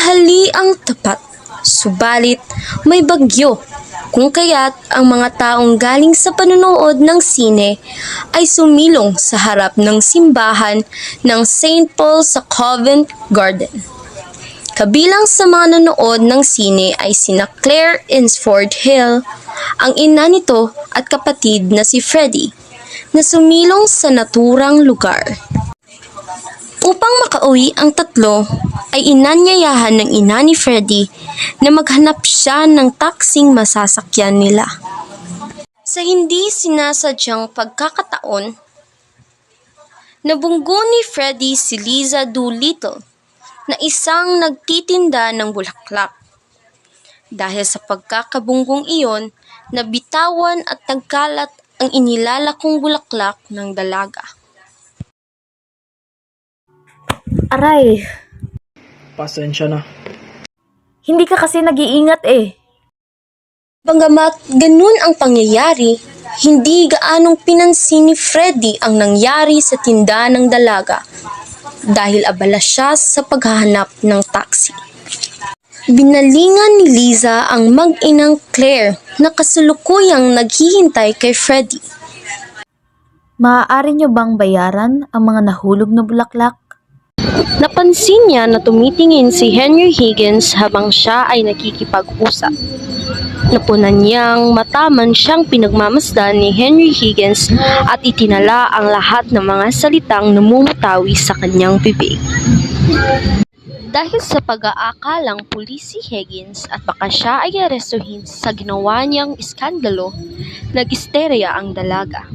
Tanghaliang tapat, subalit may bagyo, kung kaya't ang mga taong galing sa panonood ng sine ay sumilong sa harap ng simbahan ng St. Paul sa Covent Garden. Kabilang sa mga nanood ng sine ay sina Claire Insford Hill, ang ina nito at kapatid na si Freddie, na sumilong sa naturang lugar. Upang makauwi ang tatlo, ay inanyayahan ng ina ni Freddie na maghanap siya ng taksing masasakyan nila. Sa hindi sinasadyang pagkakataon, nabunggo ni Freddie si Liza Doolittle na isang nagtitinda ng bulaklak. Dahil sa pagkakabunggong iyon, nabitawan at nagkalat ang inilalakong bulaklak ng dalaga. Aray, Pasensya na. hindi ka kasi nag-iingat eh. Bagamat ganun ang pangyayari, hindi gaanong pinansin ni Freddie ang nangyari sa tindahan ng dalaga dahil abala siya sa paghahanap ng taxi. Binalingan ni Liza ang mag-inang Claire na kasulukuyang naghihintay kay Freddie. Maaari nyo bang bayaran ang mga nahulog na bulaklak? Napansin niya na tumitingin si Henry Higgins habang siya ay nakikipag-usap. Napunan niyang mataman siyang pinagmamasdan ni Henry Higgins at itinala ang lahat ng mga salitang namumutawi sa kanyang bibig. Dahil sa pag-aakalang pulis si Higgins at baka siya ay arestuhin sa ginawa niyang iskandalo, nag-isterya ang dalaga.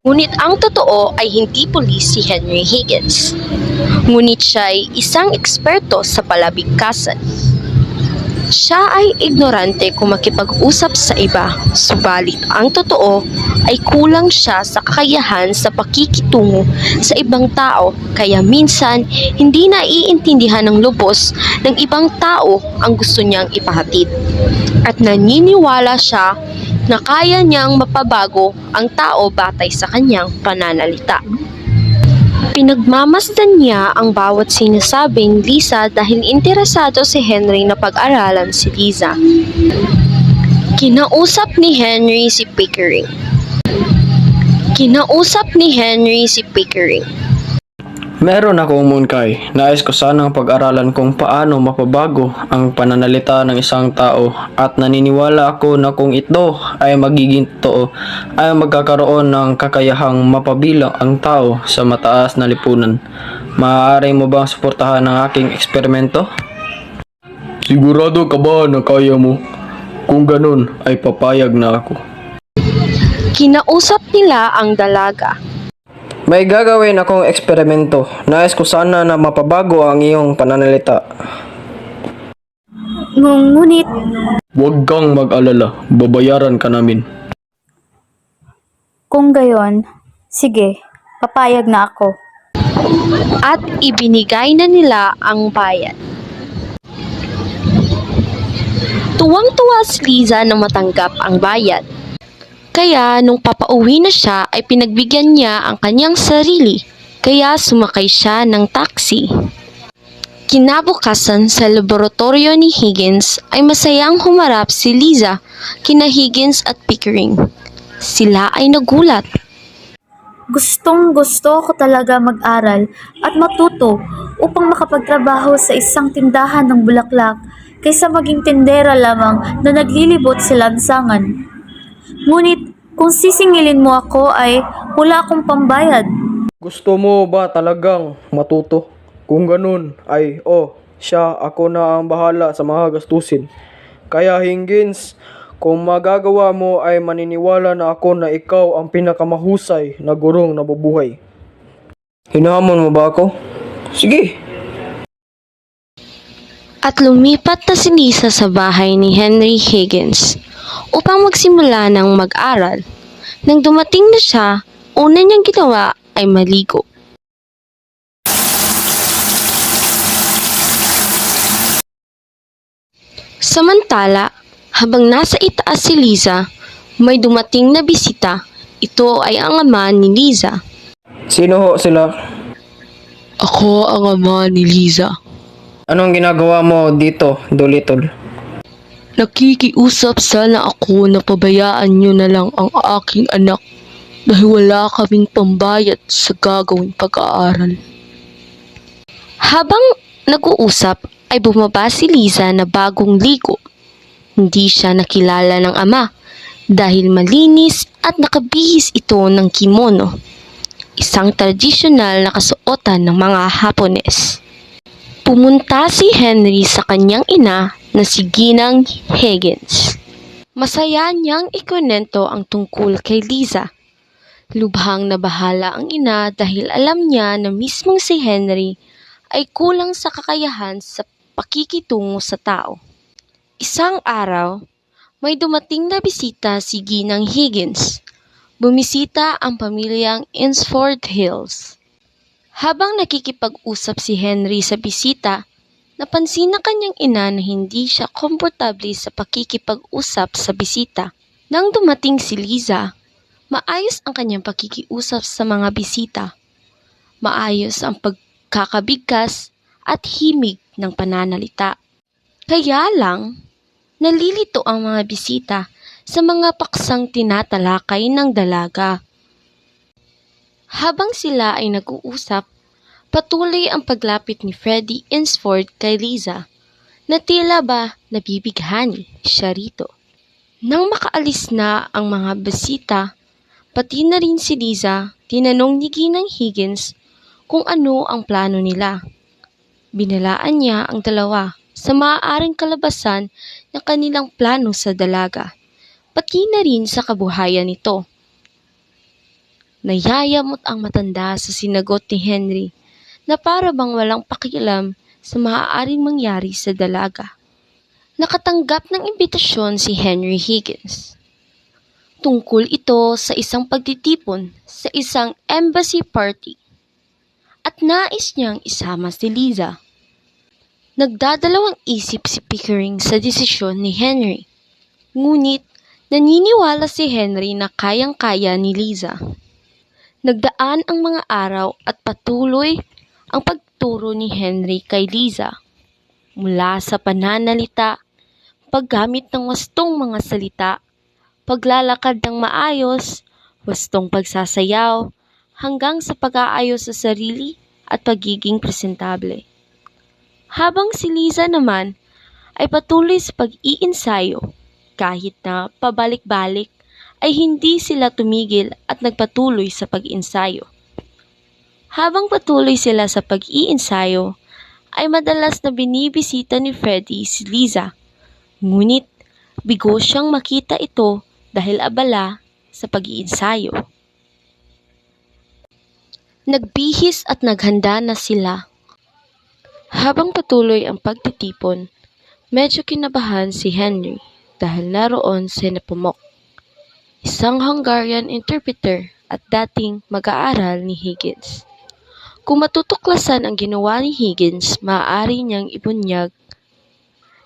Ngunit ang totoo ay hindi pulis si Henry Higgins. Ngunit siya ay isang eksperto sa palabigkasan. Siya ay ignorante kung makipag-usap sa iba, subalit ang totoo ay kulang siya sa kakayahan sa pakikitungo sa ibang tao kaya minsan hindi naiintindihan ng lubos ng ibang tao ang gusto niyang ipahatid. At naniniwala siya na kaya niyang mapabago ang tao batay sa kanyang pananalita. Pinagmamasdan niya ang bawat sinasabing Liza dahil interesado si Henry na pag-aralan si Liza. Kinausap ni Henry si Pickering. Meron akong munkay. Nais ko sanang pag-aralan kung paano mapabago ang pananalita ng isang tao at naniniwala ako na kung ito ay magiging totoo ay magkakaroon ng kakayahang mapabilang ang tao sa mataas na lipunan. Maaari mo bang suportahan ang aking eksperimento? Sigurado ka ba na kaya mo? Kung ganun ay papayag na ako. Kinausap nila ang dalaga. May gagawin akong eksperimento. Nais ko sana na mapabago ang iyong pananalita. Ngunit, Huwag kang mag-alala. Babayaran ka namin. kung gayon, sige, papayag na ako. At ibinigay na nila ang bayad. Tuwang-tuwa si Liza nang matanggap ang bayad. Kaya nung papauwi na siya ay pinagbigyan niya ang kanyang sarili, kaya sumakay siya ng taxi. Kinabukasan sa laboratorio ni Higgins ay masayang humarap si Liza kina Higgins at Pickering. Sila ay nagulat. Gustong-gusto ko talaga mag-aral at matuto upang makapagtrabaho sa isang tindahan ng bulaklak kaysa maging tindera lamang na naglilibot sa lansangan. Ngunit kung sisingilin mo ako ay wala akong pambayad. Gusto mo ba talagang matuto? Kung ganun ay, siya, ako na ang bahala sa mga gastusin. Kaya Higgins, kung magagawa mo ay maniniwala na ako na ikaw ang pinakamahusay na gurong nabubuhay. Hinahamon mo ba ako? Sige! At lumipat na si Liza sa bahay ni Henry Higgins upang magsimula ng mag-aral. Nang dumating na siya, una niyang ginawa ay maligo. Samantala, habang nasa itaas si Liza, may dumating na bisita. Ito ay ang ama ni Liza. Sino ho sila? Ako ang ama ni Liza. Anong ginagawa mo dito, Dolittle? Nakikiusap sana ako na pabayaan niyo na lang ang aking anak dahil wala kaming pambayad sa gagawing pag-aaral. Habang nag-uusap ay bumaba si Liza na bagong ligo. Hindi siya nakilala ng ama dahil malinis at nakabihis ito ng kimono, isang tradisyonal na kasuotan ng mga Hapones. Pumunta si Henry sa kanyang ina na si Ginang Higgins. Masaya niyang ikwento ang tungkol kay Liza. Lubhang nabahala ang ina dahil alam niya na mismong si Henry ay kulang sa kakayahan sa pakikitungo sa tao. Isang araw, may dumating na bisita si Ginang Higgins. Bumisita ang pamilyang Insford Hills. Habang nakikipag-usap si Henry sa bisita, napansin ng kanyang ina na hindi siya komportable sa pakikipag-usap sa bisita. Nang dumating si Liza, maayos ang kanyang pakikiusap sa mga bisita. Maayos ang pagkakabigkas at himig ng pananalita. Kaya lang, nalilito ang mga bisita sa mga paksang tinatalakay ng dalaga. Habang sila ay nag-uusap, patuloy ang paglapit ni Freddie Insford kay Liza na tila ba nabibighani siya rito. Nang makaalis na ang mga bisita, pati na rin si Liza, tinanong ni Ginang Higgins kung ano ang plano nila. Binalaan niya ang dalawa sa maaaring kalabasan ng kanilang plano sa dalaga, pati na rin sa kabuhayan nito. Nayayamot ang matanda sa sinagot ni Henry na para bang walang pakialam sa maaaring mangyari sa dalaga. Nakatanggap ng imbitasyon si Henry Higgins. Tungkol ito sa isang pagtitipon sa isang embassy party at nais niyang isama si Liza. Nagdadalawang isip si Pickering sa desisyon ni Henry, ngunit naniniwala si Henry na kayang-kaya ni Liza. Nagdaan ang mga araw at patuloy ang pagturo ni Henry kay Liza. Mula sa pananalita, paggamit ng wastong mga salita, paglalakad ng maayos, wastong pagsasayaw, hanggang sa pag-aayos sa sarili at pagiging presentable. Habang si Liza naman ay patuloy sa pag-iinsayo, kahit na pabalik-balik ay hindi sila tumigil at nagpatuloy sa pag-iinsayo. Habang patuloy sila sa pag-iinsayo, ay madalas na binibisita ni Freddie si Liza. Ngunit bigo siyang makita ito dahil abala sa pag-iinsayo. Nagbihis at naghanda na sila. Habang patuloy ang pagtitipon, medyo kinabahan si Henry dahil naroon si Nepomuk, isang Hungarian interpreter at dating mag-aaral ni Higgins. Kung matutuklasan ang ginawa ni Higgins, maaari niyang ibunyag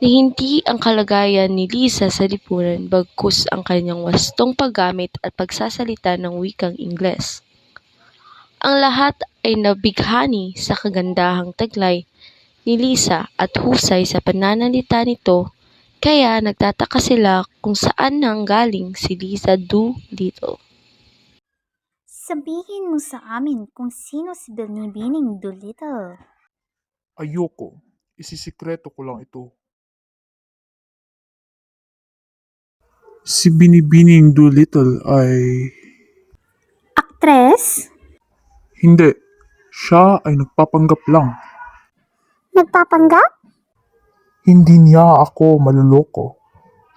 na hindi ang kalagayan ni Liza sa lipunan bagkus ang kanyang wastong paggamit at pagsasalita ng wikang Ingles. Ang lahat ay nabighani sa kagandahang taglay ni Liza at husay sa pananalita nito, kaya nagtataka sila kung saan nanggaling si Liza Doolittle. Sabihin mo sa amin kung sino si Binibining Doolittle. Ayoko. Isisikreto ko lang ito. Si Binibining Doolittle ay... Aktres? Hindi. Siya ay nagpapanggap lang. Nagpapanggap? Hindi niya ako maluloko.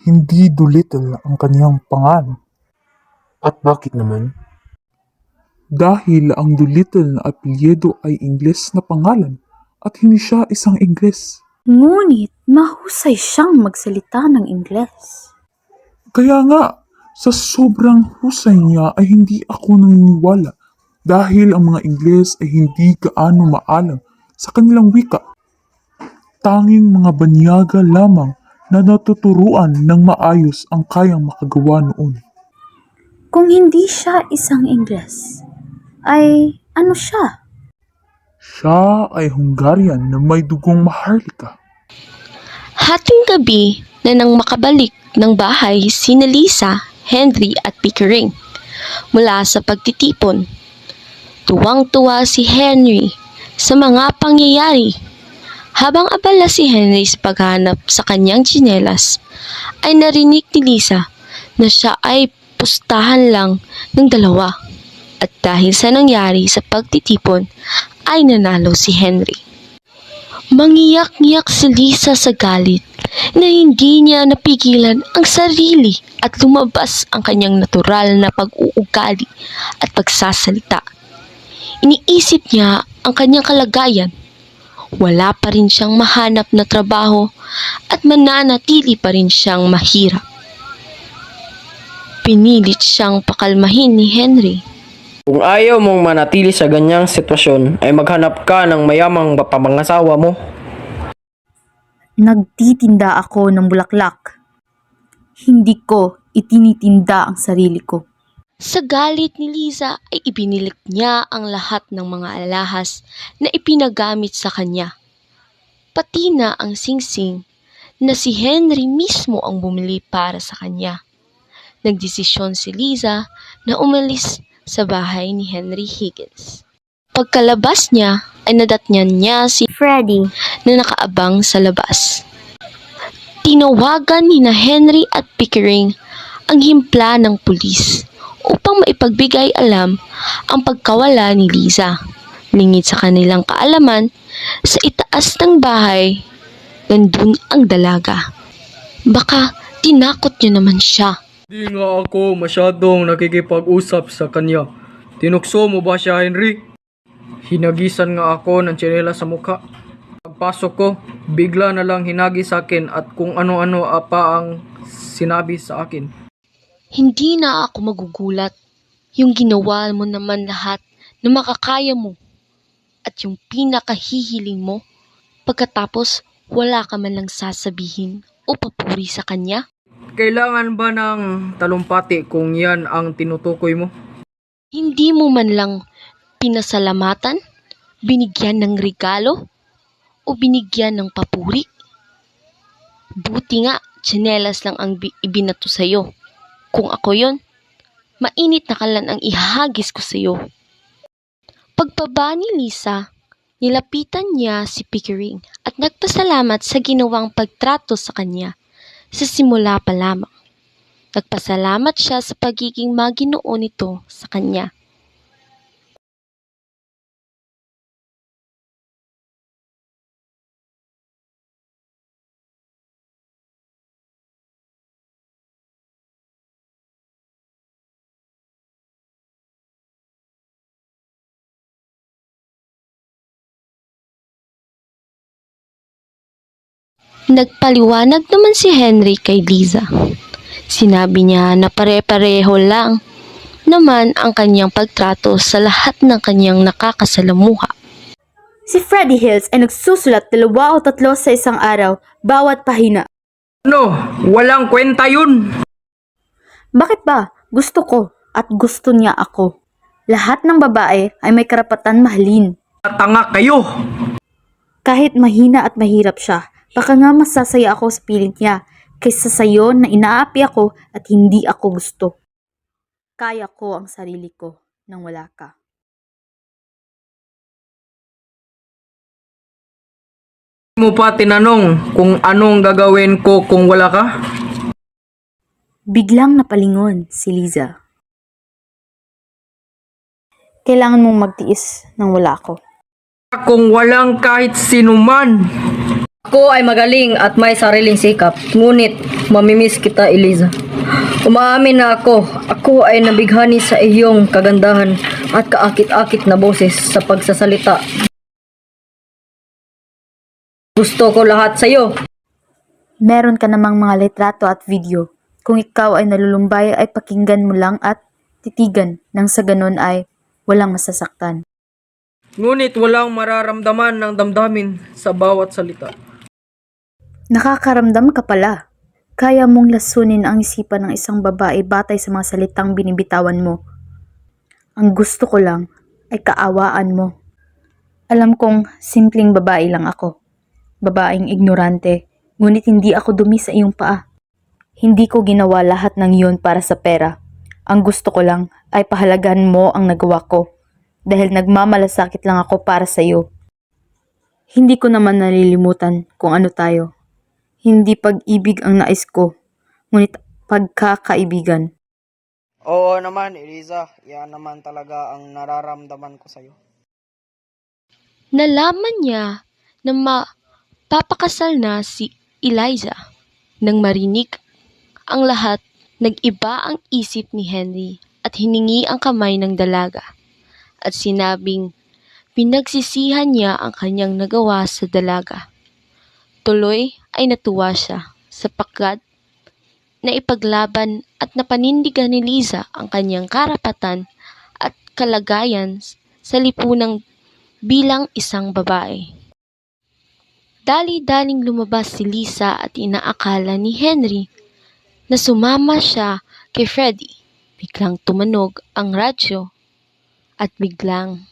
Hindi Doolittle ang kaniyang pangalan. At bakit naman? Dahil ang Doolittle na apelyido ay Ingles na pangalan at hindi siya isang Ingles. Ngunit mahusay siyang magsalita ng Ingles. Kaya nga, sa sobrang husay niya ay hindi ako naniniwala dahil ang mga Ingles ay hindi gaano maalam sa kanilang wika. Tanging mga banyaga lamang na natuturuan ng maayos ang kayang makagawa noon. Kung hindi siya isang Ingles, ay ano siya? Siya ay Hungarian na may dugong Maharlika. Hating gabi na nang makabalik ng bahay sina Lisa, Henry at Pickering mula sa pagtitipon. Tuwang-tuwa si Henry sa mga pangyayari. Habang abala si Henry sa paghanap sa kanyang tsinelas, ay narinig ni Lisa na siya ay pustahan lang ng dalawa. At dahil sa nangyari sa pagtitipon, ay nanalo si Henry. Mangiyak-ngiyak si Lisa sa galit na hindi niya napigilan ang sarili at lumabas ang kanyang natural na pag-uugali at pagsasalita. Iniisip niya ang kanyang kalagayan. Wala pa rin siyang mahanap na trabaho at mananatili pa rin siyang mahirap. Pinilit siyang pakalmahin ni Henry. Kung ayaw mong manatili sa ganyang sitwasyon, ay maghanap ka ng mayamang papangasawa mo. Nagtitinda ako ng bulaklak. Hindi ko itinitinda ang sarili ko. Sa galit ni Lisa ay ibinilik niya ang lahat ng mga alahas na ipinagamit sa kanya. Pati na ang singsing na si Henry mismo ang bumili para sa kanya. Nagdesisyon si Lisa na umalis sa bahay ni Henry Higgins. Pagkalabas niya ay nadatnan niya si Freddy, na nakaabang sa labas. Tinawagan ni na Henry at Pickering ang himpla ng pulis upang maipagbigay alam ang pagkawala ni Lisa. Lingid sa kanilang kaalaman, sa itaas ng bahay, nandun ang dalaga. Baka tinakot niya naman siya. Di nga ako masyadong nakikipag-usap sa kanya. Tinukso mo ba siya, Henry? Hinagisan nga ako ng tsinelas sa mukha. Pagpasok ko, bigla na lang hinagi sa akin at kung ano-ano pa ang sinabi sa akin. Hindi na ako magugulat. Yung ginawa mo naman lahat na makakaya mo at yung pinakahihiling mo, pagkatapos wala ka man lang sasabihin o papuri sa kanya. Kailangan ba ng talumpati kung yan ang tinutukoy mo? Hindi mo man lang pinasalamatan, binigyan ng regalo, o binigyan ng papuri. Buti nga, tsinelas lang ang ibinato sa'yo. Kung ako yon, mainit na kalan ang ihagis ko sa'yo. Pagbaba ni Lisa, nilapitan niya si Pickering at nagpasalamat sa ginawang pagtrato sa kanya sa simula pa lamang. Nagpasalamat siya sa pagiging maginoo nito sa kanya. Nagpaliwanag naman si Henry kay Lisa. Sinabi niya na pare-pareho lang naman ang kanyang pagtrato sa lahat ng kanyang nakakasalamuha. si Freddy Hills ay nagsusulat 2 o 3 sa isang araw, bawat pahina. Ano? Walang kwenta yun! Bakit ba? Gusto ko at gusto niya ako. Lahat ng babae ay may karapatan mahalin. Tanga kayo! Kahit mahina at mahirap siya, baka nga masasaya ako sa piling niya kaysa sayo na inaapi ako at hindi ako gusto. Kaya ko ang sarili ko nang wala ka. Mo pa tinanong kung anong gagawin ko kung wala ka? Biglang napalingon si Liza. Kailangan mong magtiis nang wala ako. Kung walang kahit sinuman. Ako ay magaling at may sariling sikap, ngunit mamimiss kita, Eliza. Umaamin na ako. Ako ay nabighani sa iyong kagandahan at kaakit-akit na boses sa pagsasalita. Gusto ko lahat sa iyo. Meron ka namang mga litrato at video. Kung ikaw ay nalulumbay ay pakinggan mo lang at titigan nang sa ganun ay walang masasaktan. Ngunit walang mararamdaman ng damdamin sa bawat salita. Nakakaramdam ka pala. Kaya mong lasunin ang isipan ng isang babae batay sa mga salitang binibitawan mo. Ang gusto ko lang ay kaawaan mo. Alam kong simpleng babae lang ako. Babaeng ignorante, ngunit hindi ako dumi sa iyong paa. Hindi ko ginawa lahat ng iyon para sa pera. Ang gusto ko lang ay pahalagahan mo ang nagawa ko dahil nagmamalasakit lang ako para sa iyo. Hindi ko naman nalilimutan kung ano tayo. Hindi pag-ibig ang nais ko, ngunit pagkakaibigan. Oo naman, Eliza. Yan naman talaga ang nararamdaman ko sa'yo. Nalaman niya na mapapakasal na si Eliza. Nang marinig ang lahat, nag-iba ang isip ni Henry at hiningi ang kamay ng dalaga. At sinabing pinagsisihan niya ang kanyang nagawa sa dalaga. Tuloy ay natuwa siya sapagkat naipaglaban at napanindigan ni Liza ang kanyang karapatan at kalagayan sa lipunang bilang isang babae. Dali-daling lumabas si Lisa at inaakala ni Henry na sumama siya kay Freddy. Biglang tumanog ang radyo at biglang